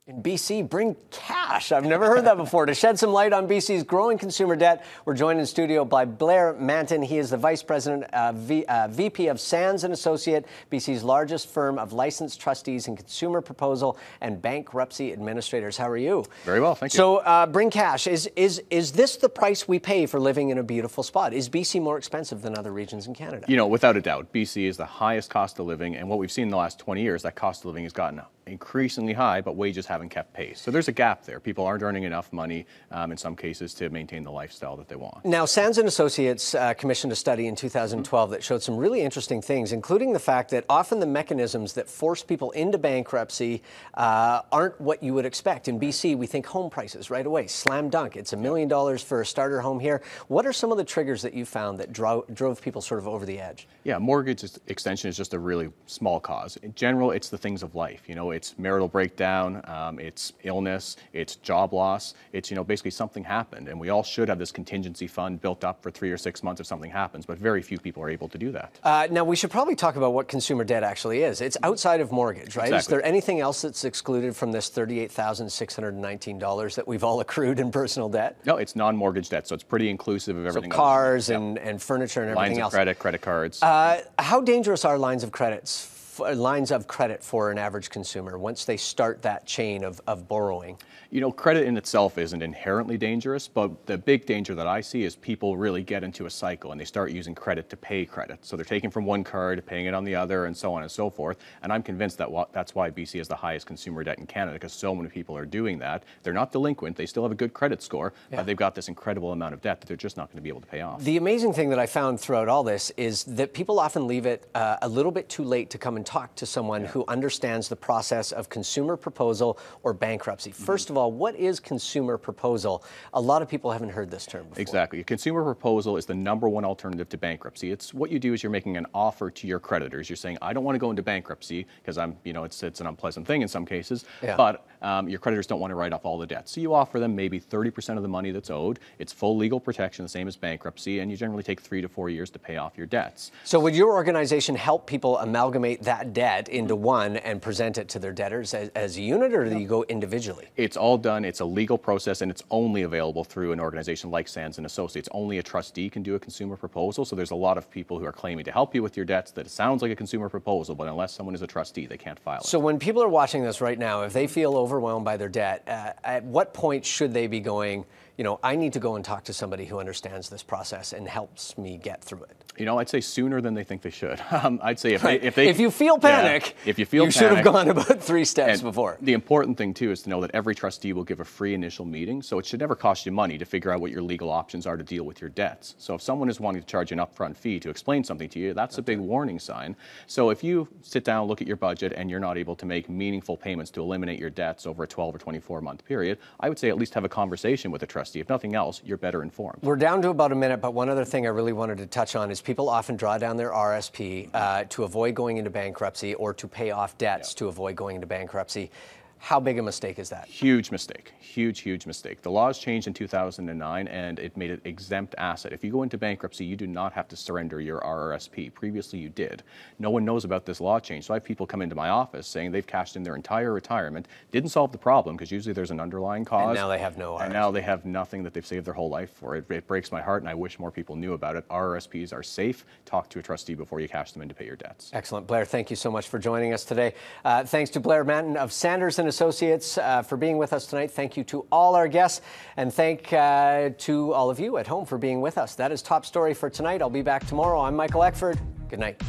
In BC, bring cash. I've never heard that before. To shed some light on BC's growing consumer debt, we're joined in studio by Blair Mantin. He is the Vice President, VP of Sands & Associate, BC's largest firm of licensed trustees in consumer proposal and bankruptcy administrators. How are you? Very well, thank you. So, bring cash. Is this the price we pay for living in a beautiful spot? Is BC more expensive than other regions in Canada? You know, without a doubt, BC is the highest cost of living, and what we've seen in the last 20 years, that cost of living has gotten increasingly high, but wages haven't kept pace. So there's a gap there. People aren't earning enough money in some cases to maintain the lifestyle that they want. Now, Sands & Associates commissioned a study in 2012 that showed some really interesting things, including the fact that often the mechanisms that force people into bankruptcy aren't what you would expect. In BC, we think home prices right away, slam dunk. It's $1 million for a starter home here. What are some of the triggers that you found that drove people sort of over the edge? Yeah, mortgage extension is just a really small cause. In general, it's the things of life. You know, it's marital breakdown, it's illness, it's job loss, it's, you know, basically something happened. And we all should have this contingency fund built up for 3 or 6 months if something happens, but very few people are able to do that. Now, we should probably talk about what consumer debt actually is. It's outside of mortgage, right? Exactly. Is there anything else that's excluded from this $38,619 that we've all accrued in personal debt? No, it's non-mortgage debt, so it's pretty inclusive of everything. So cars and furniture and everything else. Lines of credit cards. How dangerous are lines of credit for an average consumer once they start that chain of borrowing? You know, credit in itself isn't inherently dangerous, but the big danger that I see is people really get into a cycle and they start using credit to pay credit. So they're taking from one card, paying it on the other, and so on and so forth. And I'm convinced that that's why BC has the highest consumer debt in Canada, because so many people are doing that. They're not delinquent, they still have a good credit score, but they've got this incredible amount of debt that they're just not going to be able to pay off. The amazing thing that I found throughout all this is that people often leave it a little bit too late to come and talk to someone who understands the process of consumer proposal or bankruptcy. First of all, what is consumer proposal? A lot of people haven't heard this term before. Exactly. A consumer proposal is the #1 alternative to bankruptcy. It's what you do is you're making an offer to your creditors. You're saying, I don't want to go into bankruptcy because it's an unpleasant thing in some cases, but your creditors don't want to write off all the debts. So you offer them maybe 30% of the money that's owed. It's full legal protection, the same as bankruptcy, and you generally take 3 to 4 years to pay off your debts. So would your organization help people amalgamate that debt into one and present it to their debtors as a unit, or do you go individually? It's all done. It's a legal process, and it's only available through an organization like Sands & Associates. Only a trustee can do a consumer proposal, so there's a lot of people who are claiming to help you with your debts that it sounds like a consumer proposal, but unless someone is a trustee, they can't file it. So when people are watching this right now, if they feel overwhelmed by their debt, at what point should they be going, you know, I need to go and talk to somebody who understands this process and helps me get through it? You know, I'd say sooner than they think they should. I'd say if you feel panic, you should have gone about 3 steps before. The important thing too is to know that every trustee will give a free initial meeting, so it should never cost you money to figure out what your legal options are to deal with your debts. So if someone is wanting to charge an upfront fee to explain something to you, that's a big warning sign. So if you sit down, look at your budget, and you're not able to make meaningful payments to eliminate your debts over a 12 or 24-month period, I would say at least have a conversation with a trustee. If nothing else, you're better informed. We're down to about a minute, but one other thing I really wanted to touch on is people often draw down their RSP to avoid going into bankruptcy or to pay off debts to avoid going into bankruptcy. How big a mistake is that? Huge mistake. Huge mistake. The laws changed in 2009 and it made it exempt asset. If you go into bankruptcy, you do not have to surrender your RRSP. Previously you did. No one knows about this law change. So I have people come into my office saying they've cashed in their entire retirement, didn't solve the problem because usually there's an underlying cause. And now they have no RRSP. And now they have nothing that they've saved their whole life for. It breaks my heart and I wish more people knew about it. RRSPs are safe. Talk to a trustee before you cash them in to pay your debts. Excellent. Blair, thank you so much for joining us today. Thanks to Blair Mantin of Sands & Associates for being with us tonight. Thank you to all our guests, and thank to all of you at home for being with us. That is Top Story for tonight. I'll be back tomorrow. I'm Michael Eckford. Good night.